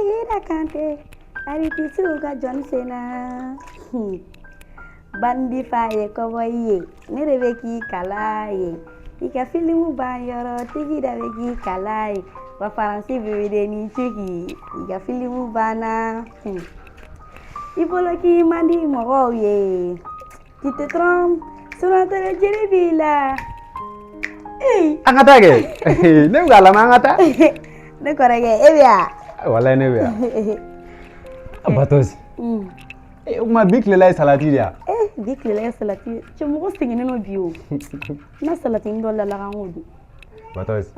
Ira kante, ariti suga John Cena. Bandi faye koboye, nereveki kalaye. Ika filimu banyoro, tigi daveki kalaye. Wa faransi bebe ni cheki, ika filimu bana. Iboloki mandi moro ye. Tu te trompes, sur notre jeribila. Angata ke? Ne ngala mangata? Ne korege ebia. Wala ne bia. Abatos. Uma biklela salati dia. Biklela salati. Chumugo singine no bio. Na salati ndola la ngodu. Batos.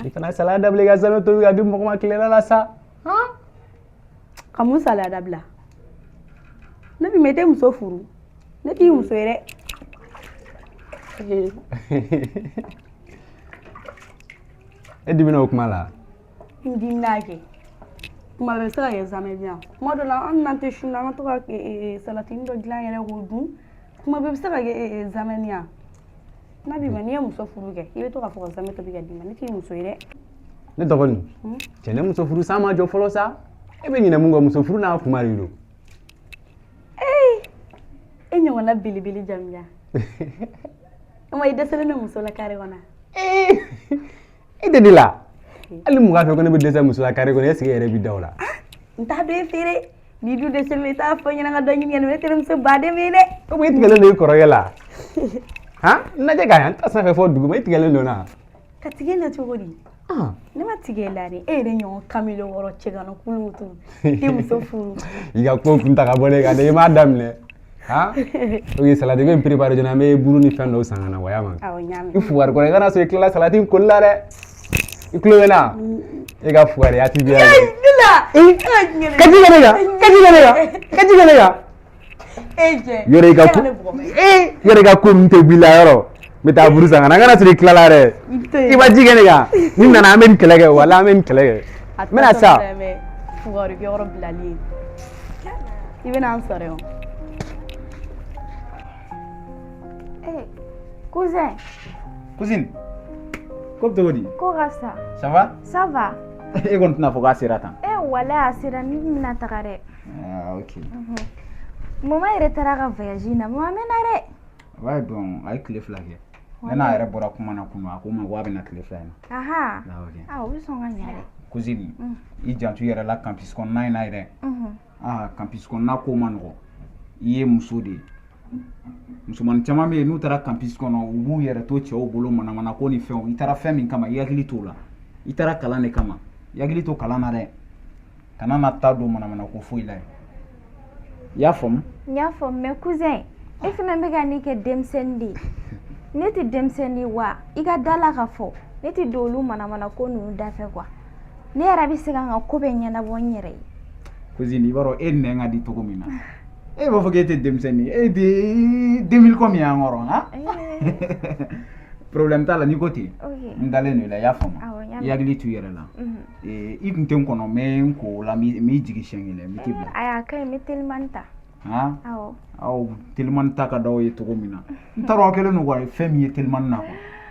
Ikana salada blega zame to ga dum ko maklela la sa. Ha? Kamu salada bla. Na bi mete muso furu. Na bi muso ere. Edibina okumala. Ndinage. Kuma be sa examen bien. Moi de la on nante shuna na to ka salati ndo glan yere godu. Kuma be sa examen ya. Na bi mani muso furu ke. Ibe to ka fo examen to bi ga di mani ti muso ere. Ne dogoni. Tene muso furu sama jo folo sa. Ebe nyina mungo muso furu na kuma rilo. Enyo wana bilibili jamja. Ama idesele no muso la kare wana. Ide dila. Ali muga fe ko ne be desa muso la kare ko ne sigi ere bi dawla. Nta be fere. Ni du desele ta fa nyina ga danyi ni ne tere muso bade mele. Ko be tigele ne ko royela. Ha? Na je ga yan ta sa fe fo dugu me tigele no na. Ka tigele chogodi. Ne ma tigele ni e re nyon kamilo woro chegano kulutu. Ti muso furu. Iga ko kunta ka bole ga de ma damle. Ha? Oye salati be prepare jona me buru ni fendo sangana waya man. Awo nyame. Ifu war ko re gana so ikla salati ko la re. Iklo wena. Ega fuare ati biya. Dila. Kaji gane ga. Eje. Yore ga ko mte bila yoro. Meta buru sangana gana so ikla la re. Iba jigene ga. Ni na amen kelege wala amen kelege. Mena sa. Fuare bi oro blali. Even answer yo. Cousin. Cousine. Comme tu dis. Comment ça? Ça va? Ça va. Et quand tu n'as pas assez ratant. Voilà, c'est la nuit mina tagare. Ah ok. Maman est retarda voyager na maman menare. Ouais bon, avec les flags. Nana ere bora kuma na kuno akuma wabe na clé flag. Aha. Ah ok. Ah oui son gagnare. Cousine. I jantu yere la campus kon na ire. Ah campus kon na ko mango. Iye musudi. Musuman chama me nu tara campus kono ubu yere to che o bolo mana ko ni fe o itara fe min kama yagili to la itara kala ne kama yagili to kala na re kana na tado mana ko fo ila ya fom me cousin if na me gani ke demsendi neti demsendi wa iga dala ka fo neti dolu mana ko nu da fe kwa ne arabi siga nga ko be nyana bonyere cousine ibaro en ne ngadi to komina e ba fogete demseni e de 2000 combien ngoro ha problème ta la ni côté ndale no la ya fama yagli tu yere la e ikunten kono men ko la mi jigi shengile mi tibla aya kay mi telmanta ha aw telmanta ka dawo to komina ntaro kele no wa femi telman na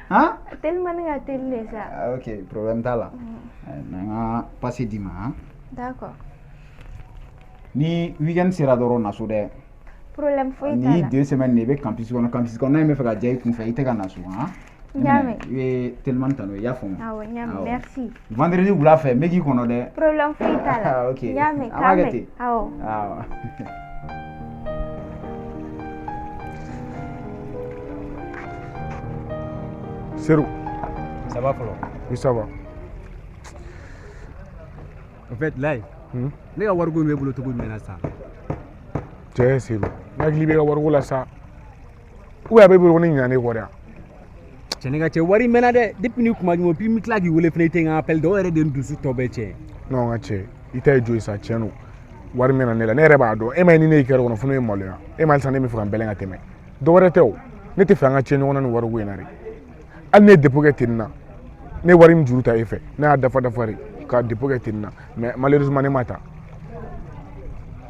ha telman ga telle sa ok problème ta la na nga passer dima ha d'accord. Ni weekend sera doro na so de problème foi ni 2 semaines ne be campus kono na me fa jay kun fa itega na so ha nyame we tellement tano ya fo awo nyame merci vendredi wula fe megi kono de problème foi tala ok nyame kame awo Serou. Ça va Flo? Oui, ça va. En fait, là, ne ka wargo me bolo to go mena sa. Je Serou. Na glibe ka wargo la sa. Ou ya be bolo ni nyane ko da. Chenega che wari mena de depuis ni kuma mo pi mi klagi wole fene te nga appel do ere de ndusu to be che. Non nga che. Ita joy sa cheno. Wari mena ne la ne reba do. E mai ni ne kero no funu e mole ya. E mal sane mi fu kan belenga teme. Do wore tew. Ne te fa nga che no na wargo ina ri. Al ne depoke tinna. Ne wari mi juruta efe. Na dafa ri. Ka depoke tinna. Mais malheureusement ne mata.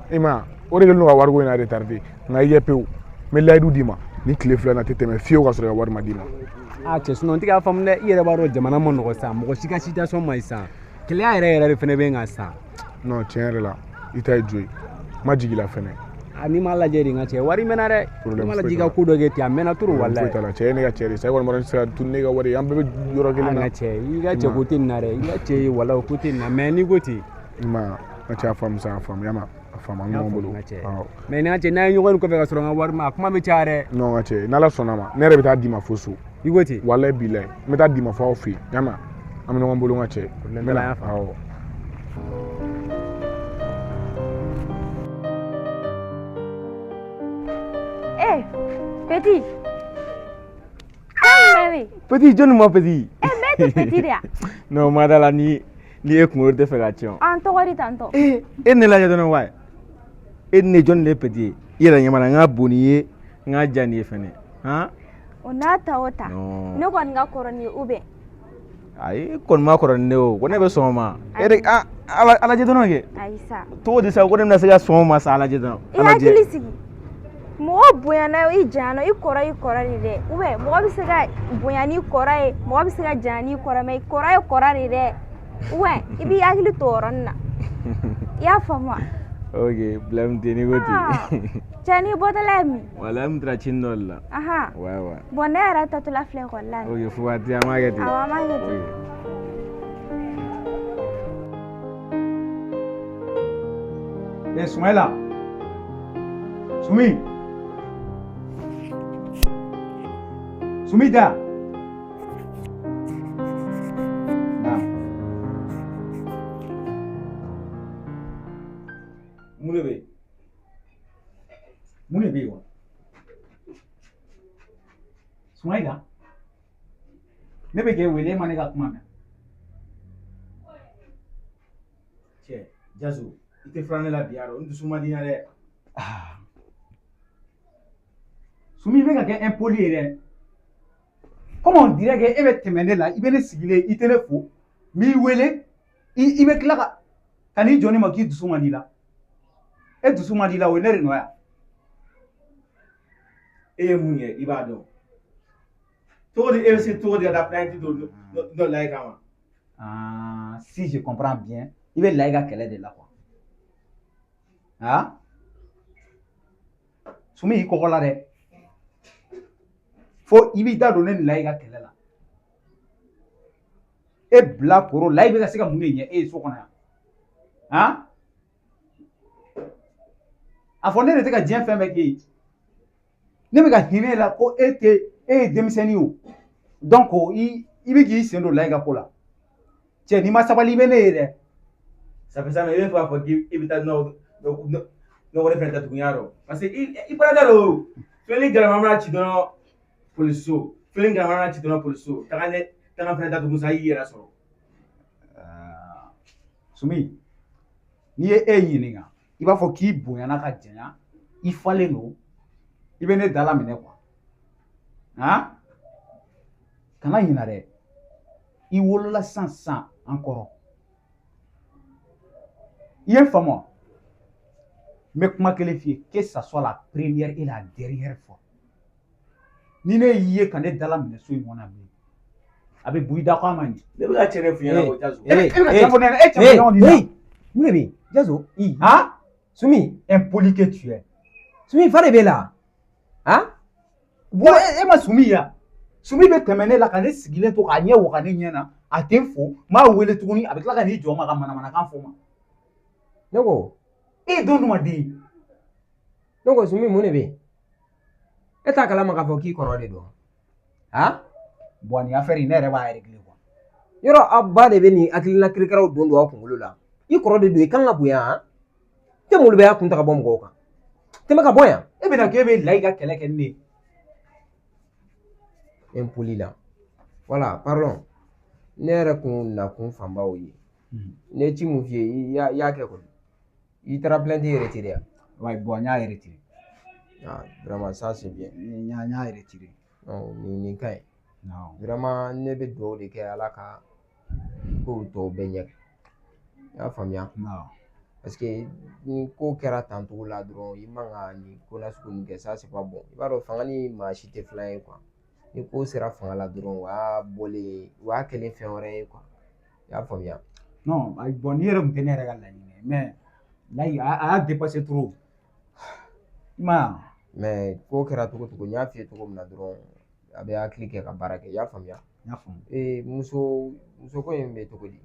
Ima ore gel no ka wargo ina retardé. Nga yepew. Me laydu dima. Ni clé fla na tete me fiyo ka soro ka wari madima. Ah che sunon tiga famne yere baro jamana mon ko sa mo shika situation mai sa kile ayere yere fene be nga sa non tiɲɛ yɛrɛ la i ta ye jo ye ma jigi la fɛnɛ ni ma lajɛ de n ka cɛ wari mɛnna dɛ ni ma lajɛ ka ko dɔ kɛ ten a mɛnna trop walayi foyi t'a la cɛ ye ne ka cɛ de sa e kɔni b'a dɔn sera tun ne ka wari an bɛɛ bɛ yɔrɔ kelen na n ka cɛ i ka cɛ ko tɛ nin na dɛ i ka cɛ ye walayi o ko tɛ nin na mais n'i ko ten i ma n ka cɛ a faamu sa a faamuya ma a faamu an ɲɔgɔn bolo mais n ka cɛ n'an ye ɲɔgɔn kɔfɛ ka sɔrɔ n ka wari ma a kuma bɛ caya dɛ non n ka cɛ n'ala sɔnna ma ne yɛrɛ bɛ taa d'i ma fo so i ko ten walayi bilayi n bɛ taa d'i ma fo aw fɛ yen y'a mɛn an bɛ ɲɔgɔn bolo n ka cɛ n bɛ na awɔ Petit. Baby. Petit jɔnni ma petit. Bɛɛ tɛ petit de ya. Non madala ni e kunkolo tɛ fɛ ka tiɲɛ. An tɔgɔ di tantɔ. E ne lajɛ dɔrɔn wa. E ni ne jɔnni de petit ye. I yɛrɛ ɲɛma na n ka bon ni ye n ka jan ni ye fɛnɛ. Han? O n'a ta o ta. Ne kɔni ka kɔrɔ ni ye ou bien. Ayi kɔni ma kɔrɔ ni ne o ko ne bɛ sɔn o ma. E de a lajɛ dɔrɔn kɛ. Ayi sa. Cogo di sa ko ne bɛna se ka sɔn o ma sa a lajɛ dɔrɔn. I hakili sigi. Mɔgɔ bonyana i janyana i kɔrɔ de dɛ ou bien mɔgɔ bɛ se ka bonya ni kɔrɔ ye mɔgɔ bɛ se ka janya ni kɔrɔ mais kɔrɔ ye kɔrɔ de dɛ ou bien i b'i hakili to o yɔrɔnin na i y'a faamu wa. Ok problème tɛ ni ko ten. Cɛ ni bɔtɔla ye min. Wala n tɛna cin dɔ de la. Ouais ouais. Bon ne yɛrɛ tatɔla filɛ ekɔli la. Ok fo ka ten an b'a kɛ ten. Awɔ an b'a kɛ ten. Sumaila Sumi Sumida mun de bɛ yen wa Sumaila ne bɛ k'e wele e ma ne ka kuma mɛn cɛ Jazo i tɛ fura ne la bi n dusu man di n na dɛ Sumi i bɛ ka kɛ impoli ye dɛ comme on dirait que e bɛ tɛmɛ ne la i bɛ ne sigilen i tɛ ne fo n b'i wele i bɛ tila ka n'i jɔ ne ma k'i dusu man di la e dusu man di la o ye ne de nɔ yan e ye mun ye i b'a dɔn cogo di e bɛ se cogo di ka taa plainte dɔ la i kama si je comprends bien i bɛ la i ka kɛlɛ de la quoi Sumi i kɔgɔla dɛ fo i b'i da don ne ni la i ka kɛlɛ la e bila koro la i bɛ ka se ka mun de ɲɛ e ye so kɔnɔ yan a fɔ ne de tɛ ka diɲɛ fɛn bɛɛ k'e ye ne bɛ ka hinɛ e la ko e ye denmisɛnnin ye o donc i bɛ k'i sen don la i ka ko la cɛ n'i ma sabali i bɛ ne ye dɛ ça fait ça mais i bɛ fɛ k'a fɔ k'i bɛ taa nɔgɔ ne fɛnɛ ta tuguni y'a dɔn parce que i barada do filɛli galama mana ci dɔrɔn poliso filɛli galama mana ci dɔrɔn poliso taga fɛnɛ ta tugun sa i yɛrɛ sɔrɔ Sumi n'i ye e ɲininka i b'a fɔ k'i bonyana ka janya i falen don i bɛ ne dala minɛ quoi kana ɲina dɛ i wolola sisan an kɔrɔ i ye n faamu n bɛ kuma kelen f'i ye que ça soit la première et la dernière fois ni ne y'i ye ka ne dala minɛ so in kɔnɔ bilen a bɛ bu i da ko a ma ɲi ne bɛ ka cɛ ne f'i ɲɛna ko Jazo e bɛ ka cɛ fɔ ne ɲɛna e cɛ fɔ ɲɔgɔn di la mun de bɛ yen Jazo Sumi impoli que tu es Sumi fa de b'e la e ma Sumi ya Sumi bɛ tɛmɛ ne la ka ne sigilen to k'a ɲɛ waga ne ɲɛ na a tɛ n fo n b'a wele tuguni a bɛ tila ka n'i jɔ n ma ka manamanakan fɔ n ma ne ko e ye don dɔ ma den ne ko Sumi mun de bɛ yen e t'a kalama k'a fɔ k'i kɔrɔ de don bon nin affaire in ne yɛrɛ b'a régler quoi yɔrɔ aw ba de bɛ nin hakilina kirikaraw don aw kunkolo la i kɔrɔ de don i kan ka bonya tɛ mulu bɛ y'a kun ta ka bɔ mɔgɔw kan tɛmɛ ka bɔ yan e bɛna k'e bɛ la i ka kɛlɛ kɛ ne impoli la voilà pardon ne yɛrɛ kun nakun fanba o ye ne ci mun f'i ye i y'a kɛ kɔni i taara plainte retiré ya ouais bon n y'a retiré vraiment ça c'est bien n y'a retiré nin ka ɲi vraiment ne bɛ dugawu de kɛ ala ka kow tɔw bɛɛ ɲɛ i y'a faamuya parce que ni ko kɛra tan togo la dɔrɔn i man ka nin ko nasugu nin kɛ ça c'est pas bon i b'a dɔn fanga ni maa si tɛ filan ye quoi ni ko sera fanga la dɔrɔn o y'a bɔlen o y'a kɛlen fɛn wɛrɛ ye quoi i y'a faamuya non bon n'i yɛrɛ tun tɛ ne yɛrɛ ka laɲini ye mais là a dépassé trop. Mais ko kɛra cogo cogo n y'a f'i ye cogo min na dɔrɔn a bɛ hakili kɛ ka baara kɛ i y'a faamuya. Muso ko in bɛ cogo di?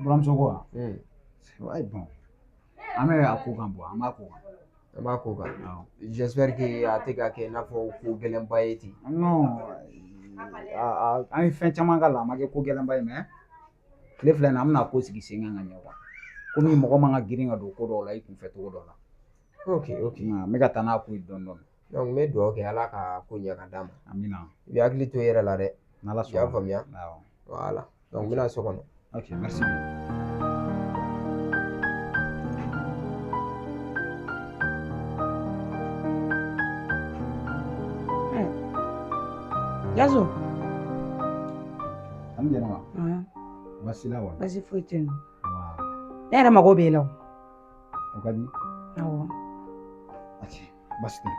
Buramuso ko wa? Ouais bon. An bɛ a ko kan bɔ an b'a ko kan. An b'a ko kan. J'espère que a tɛ ka kɛ i n'a fɔ ko gɛlɛnba ye ten. Non an ye fɛn caman k'a la a ma kɛ ko gɛlɛnba ye mais tile filɛ nin an bɛna ko sigi sen kan ka ɲɛ quoi. Komi mɔgɔ man ka girin ka don ko dɔw la i kunfɛ cogo dɔ la. Ok. N bɛ ka taa n'a ko ye dɔɔni dɔɔni. Donc n bɛ dugawu kɛ Ala ka ko ɲɛ ka d'a ma. Amina. I bɛ hakili to i yɛrɛ la dɛ. N'Ala sɔnna. I y'a faamuya? Voilà. Donc n bɛna so kɔnɔ. Ok, merci. Yazo. An jɛna wa? Basi la wa? Basi foyi tɛ yen nɔ. Ne yɛrɛ mago b'e la o. O ka di? Awɔ. Basi tɛ.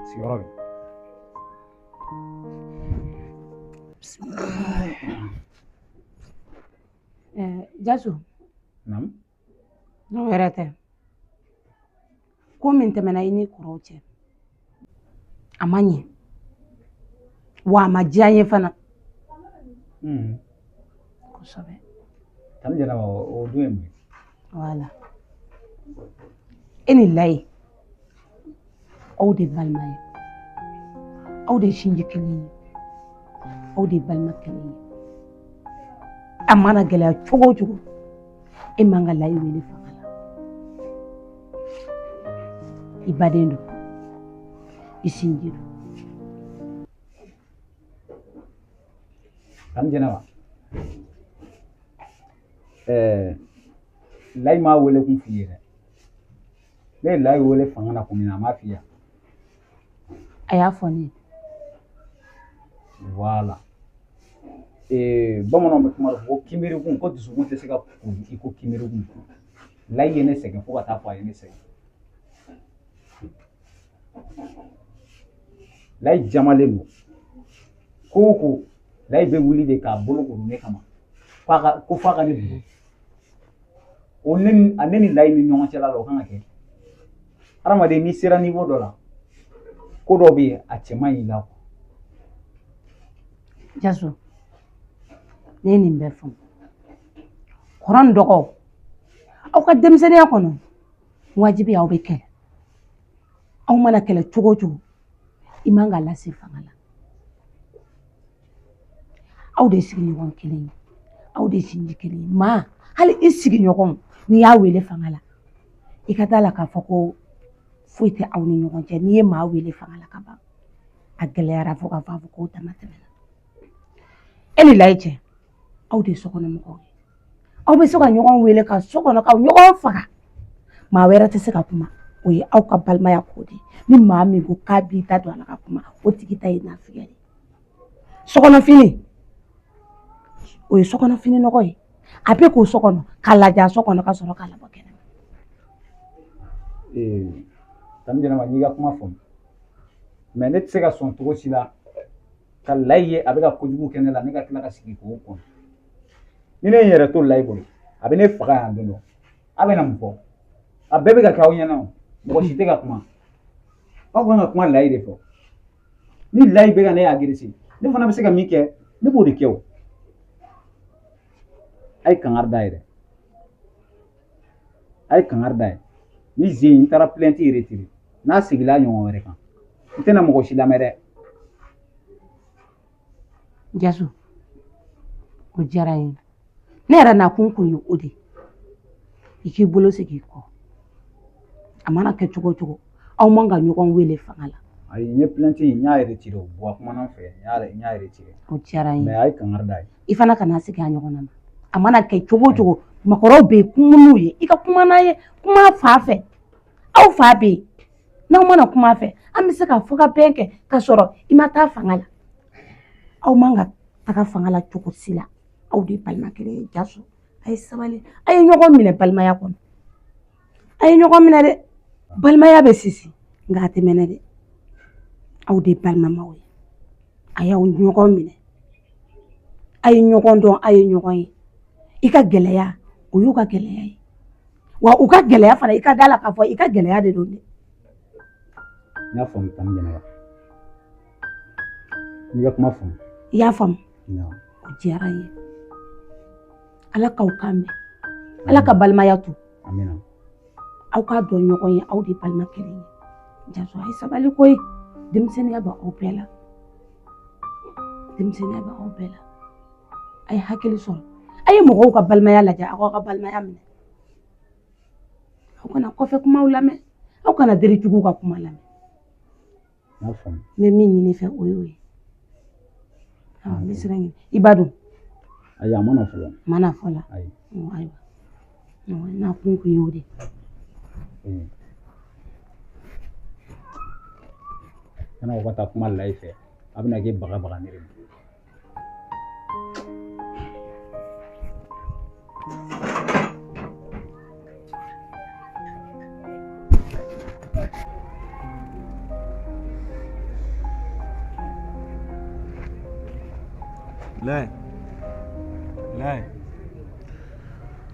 Sigiyɔrɔ bɛ. Jaso. Naamu. N'o yɛrɛ tɛ. Ko min tɛmɛna i ni kɔrɔw cɛ. A ma ɲɛ. Wa a ma diya n ye fana. Kosɛbɛ. Tani jɛna wa o dun ye mun ye? Voilà. E ni Layi aw de balima ye. Aw de sinji kelen ye. Aw de balima kelen ye. A mana gɛlɛya cogo o cogo e man ka Layi wele fanga la. I baden don. I sinji don. Tani jɛna wa? Layi m'a wele kun f'i ye dɛ. Ne ye Layi wele fanga na kun min na a m'a f'i ye. A y'a fɔ ne ye. Voilà. Bamananw bɛ kuma dɔ fɔ ko kinberekun ko dusukun tɛ se ka kuru i ko kinberekun. Layi ye ne sɛgɛn fo ka taa fɔ a ye ne sɛgɛn. Layi jamalen don. Ko o ko Layi bɛ wuli de k'a bolo kuru ne kama. Ko f'a ka ne dogo. Ne ni Layi ni ɲɔgɔn cɛla la o kan ka kɛ. Hadamaden n'i sera niveau dɔ la ko dɔ bɛ yen a cɛ man ɲi i la. Jaso. Ne ye nin bɛɛ faamu. Kɔrɔ ni dɔgɔ aw ka denmisɛnniya kɔnɔ wajibi aw bɛ kɛlɛ. Aw mana kɛlɛ cogo o cogo i man ka lase fanga la. Aw de sigiɲɔgɔn kelen ye. Aw de sinji kelen ye. Maa hali i sigiɲɔgɔn n'i y'a wele fanga la i ka taa la k'a fɔ ko foyi tɛ aw ni ɲɔgɔn cɛ. N'i ye maa wele fanga la ka ban a gɛlɛyara fo k'a fɔ k'o dama tɛmɛna. E ni Layi cɛ aw de ye sokɔnɔmɔgɔw ye. Aw bɛ se ka ɲɔgɔn wele ka so kɔnɔ ka ɲɔgɔn faga. Maa wɛrɛ tɛ se ka kuma o ye aw ka balimaya ko de ye. Ni maa min ko k'a b'i da don a la ka kuma o tigi ta ye nafigiya ye. Sokɔnɔfini o ye sokɔnɔfini nɔgɔ ye. A bɛ k'o so kɔnɔ k'a lajɛ so kɔnɔ ka sɔrɔ k'a labɔ kɛnɛ ma. Tani jɛna ma n'i ka kuma faamu. Mais ne tɛ se ka sɔn cogo si la ka Layi ye a bɛ ka kojugu kɛ ne la ne ka tila ka sigi k'o kɔnɔ. Ni ne ye n yɛrɛ to Layi bolo a bɛ ne faga yan don dɔ. A bɛ na mun fɔ? A bɛɛ bɛ ka kɛ aw ɲɛna o. Mɔgɔ si tɛ ka kuma. Aw kan ka kuma Layi de fɛ. Ni Layi bɛ ka ne agressé ne fana bɛ se ka min kɛ ne b'o de kɛ o. A ye kangari da yɛrɛ. A ye kangari da ye. Ni zen n taara plainte retiré n'a segila a ɲɔgɔn wɛrɛ kan n tɛna mɔgɔ si lamɛn dɛ. Jaso o diyara n ye. Ne yɛrɛ nakun kun ye o de ye. I k'i bolo sigi i kɔ. A mana kɛ cogo o cogo aw man ka ɲɔgɔn wele fanga la. Ayi n ye plainte in n y'a retiré o bu a kumana n fɛ n y'a retiré. O diyara n ye. Mais a ye kangari da ye. I fana kana sigi a ɲɔgɔn na ma. A mana kɛ cogo o cogo makɔrɔw bɛ yen kumun'u ye i ka kuma n'a ye kuma fa fɛ. Aw fa bɛ yen n'aw mana kuma fɛ an bɛ se ka fɔ ka bɛn kɛ ka sɔrɔ i ma taa fanga la. Aw man ka taga fanga la cogo si la. Aw de ye balima kelen ye. Jaso a ye sabali a ye ɲɔgɔn minɛ balimaya kɔnɔ. A ye ɲɔgɔn minɛ dɛ. Balimaya bɛ sisi nka a tɛ mɛnɛ dɛ. Aw de ye balimamaw ye. A y'aw ɲɔgɔn minɛ. A ye ɲɔgɔn dɔn a ye ɲɔgɔn ye. I ka gɛlɛya o y'u ka gɛlɛya ye wa u ka gɛlɛya fana i ka da la k'a fɔ i ka gɛlɛya de don dɛ. N y'a faamu tan Jɛnɛba. N'i ka kuma faamu. I y'a faamu. O diyara n ye. Ala k'aw kan mɛn. Ala ka balimaya to. Amina. Aw k'a dɔn ɲɔgɔn ye aw de balima kelen ye. Jaso a ye sabali koyi. Denmisɛnniya bɛ aw bɛɛ la. Denmisɛnniya bɛ aw bɛɛ la. A ye hakili sɔrɔ. A ye mɔgɔw ka balimaya lajɛ aw ka balimaya minɛ. Aw kana kɔfɛ kumaw lamɛn. Aw kana deretigiw ka kuma lamɛn. N y'a faamu. N bɛ min ɲini fɛ o y'o ye. N bɛ siran ɲini. I b'a dɔn. Ayi a ma na fɔlɔ. Ma na fɔlɔ. Ayi. Ayiwa. N'a kun y'o de. Kana o ka taa kuma la i fɛ. A bɛna kɛ baga ne de ma. Lai.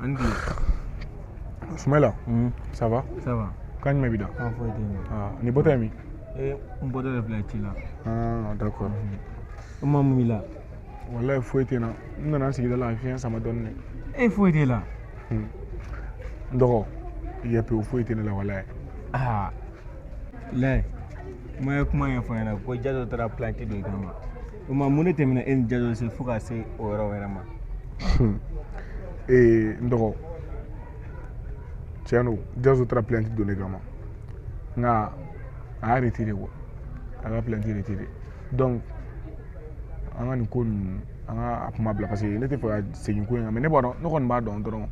Andy. Soumaïla. Ça va? Ça va. Quand tu m'as ni bota mi? On bota de plaisir là. Ah, d'accord. Comment mi là? Voilà, il faut être là. On a essayé de la fiance, ça m'a donné. Il faut être là. Donc, il y a peu il faut être là, voilà. Ah. Lai. Moi, comment il faut là? Quoi, j'ai d'autres plantés de gamme. On m'a monné terminé un jazz c'est fou assez au vraiment. Et donc, tiens nous, jazz tra planté de gamme. Na a retiré quoi. A planté retiré. Donc, on a une con on a kuma bla parce que n'était pas segin ko mais ne ba no kon ba don don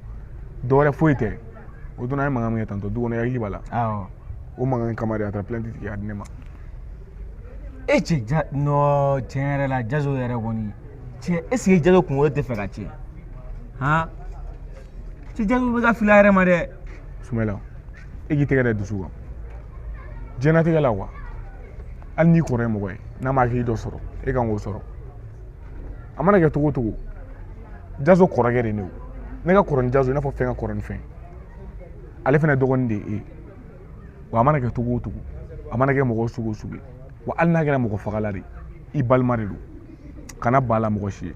do re foite o dona ma ngam tanto du wona yagi bala Ah. O ma kamari atra planté ki adnema. No, tiɲɛ la jazo yɛrɛ kɔni tiɲɛ est-ce que jazo kunkolo tɛ fɛ ka tiɲɛ han ci jazo bɛ ka fili a yɛrɛ ma dɛ. Soumaïla e k'i tɛgɛ da dusu kan diɲɛnatigɛ la wa hali n'i kɔrɔ ye mɔgɔ ye n'a ma hakili dɔ sɔrɔ e kan k'o sɔrɔ a mana kɛ cogo o cogo jazo kɔrɔkɛ de ne o ne ka kɔrɔ ni jazo i n'a fɔ fɛn ka kɔrɔ ni fɛn ale fana dɔgɔnin de ye e wa a mana kɛ cogo o cogo a mana kɛ mɔgɔ sugu o sugu ye wa hali n'a kɛra mɔgɔ fagala de i balima de don kana ba la mɔgɔ si ye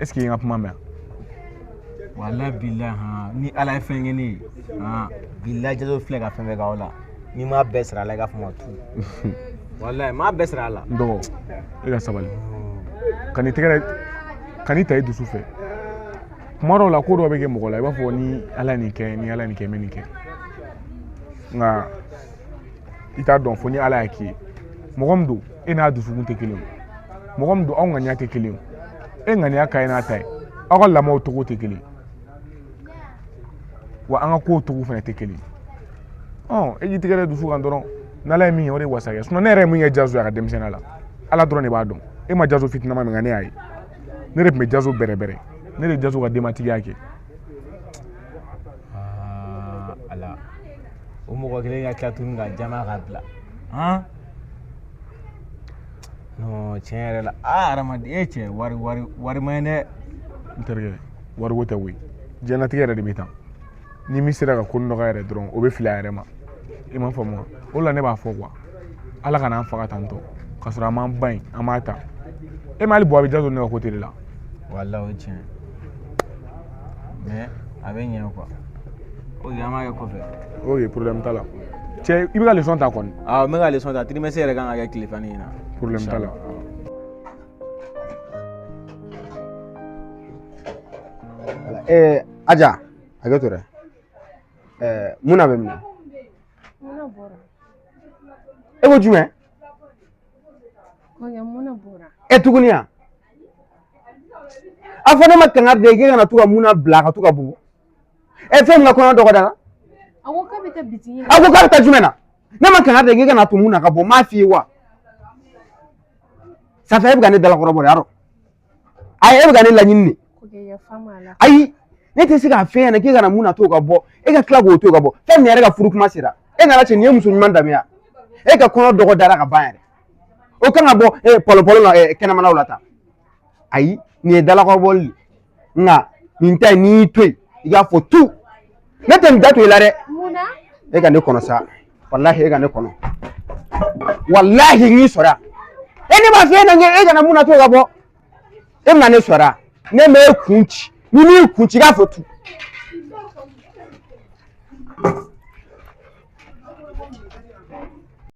est ce que i ka kuma mɛn wala bila han ni ala ye fɛn kɛ ne ye han bila jazo filɛ ka fɛn bɛɛ k'aw la ni m'a bɛɛ sara a la i ka fama tu wala m'a bɛɛ sara a la. n dɔgɔ e ka sabali kan'i ta i dusu fɛ kuma dɔw la ko dɔw bɛ kɛ mɔgɔ la i b'a fɔ ni ala ye nin kɛ ni ala ye nin kɛ n bɛ nin kɛ nka i t'a dɔn fo ni ala y'a k'i ye mɔgɔ min don e n'a dusukun tɛ kelen o mɔgɔ min don aw ŋaniya tɛ kelen o e ŋaniya ka ɲi n'a ta ye aw ka lamɔw togo tɛ kelen wa an ka kow togo fana tɛ kelen e k'i tɛgɛ da dusu kan dɔrɔn n'ala ye min ye o de ye wasa kɛ ne yɛrɛ ye min kɛ jazo ye a ka denmisɛnniya la ala dɔrɔn de b'a dɔn e ma jazo fitinama min nka ne y'a ye ne de tun bɛ jazo bɛrɛbɛrɛ ne de ye jazo ka denbatigiya kɛ. Ala o mɔgɔ kelen ka tila tuguni ka jama ka bila han non tiɲɛ yɛrɛ la adamaden e cɛ wari ma ɲi dɛ n terikɛ wariko tɛ koyi diɲɛlatigɛ yɛrɛ de bɛ tan ni min sera ka ko nɔgɔya yɛrɛ dɔrɔn o bɛ fili a yɛrɛ ma i m'a faamu wa o la ne b'a fɔ quoi ala kana an faga tantɔ k'a sɔrɔ an m'an ba in an m'a ta e ma hali bɔ a bɛ jazo ne ka côté de la wala o ye tiɲɛ mais a bɛ ɲɛ quoi o an b'a kɛ kɔfɛ ok problème t'a la cɛ i bɛ ka leçon ta kɔni n bɛ ka leçon ta trimestre yɛrɛ kan ka kɛ tile fani in na problème t'a la Aja hakɛ to dɛ mun na bɛ minɛ Muna bɔra. e ko jumɛn Muna bɔra. tuguni yan a fɔ ne ma kangari de k'e kana to ka muna bila ka to ka bugu fɛn min ka kɔnɔ dɔgɔda la A ko k'a bɛ taa bitigi la. a ko k'a bɛ taa jumɛn na ne ma kangari de k'e kana to mun na ka bɔ n m'a f'i ye wa Safi e bɛ ka ne dalakɔrɔbɔ de y'a dɔn ayi e bɛ ka ne laɲini de Ko kɛ yafa ma la. ayi ne tɛ se k'a fɛn ɲɛna k'e kana mun na to ka bɔ e ka tila k'o to ka bɔ fɛn min yɛrɛ ka furu kuma sera e nana cɛ nin ye muso ɲuman danbe ya e ka kɔnɔ dɔgɔ dara ka ban yɛrɛ o kan ka bɔ pɔlɔpɔlɔ la kɛnɛmanaw la tan ayi nin ye dalakɔrɔbɔli nka nin ta ni to i ka fɔ tu ne tɛ nin da to i la dɛ Muna? e ka ne kɔnɔ sa wallahi e ka ne kɔnɔ wallahi n'i sɔrɔ e ne b'a fɔ e kana mun na to ka bɔ e bɛna ne sɔrɔ ne m'e kun ci ni m'i kun ci i k'a fɔ tu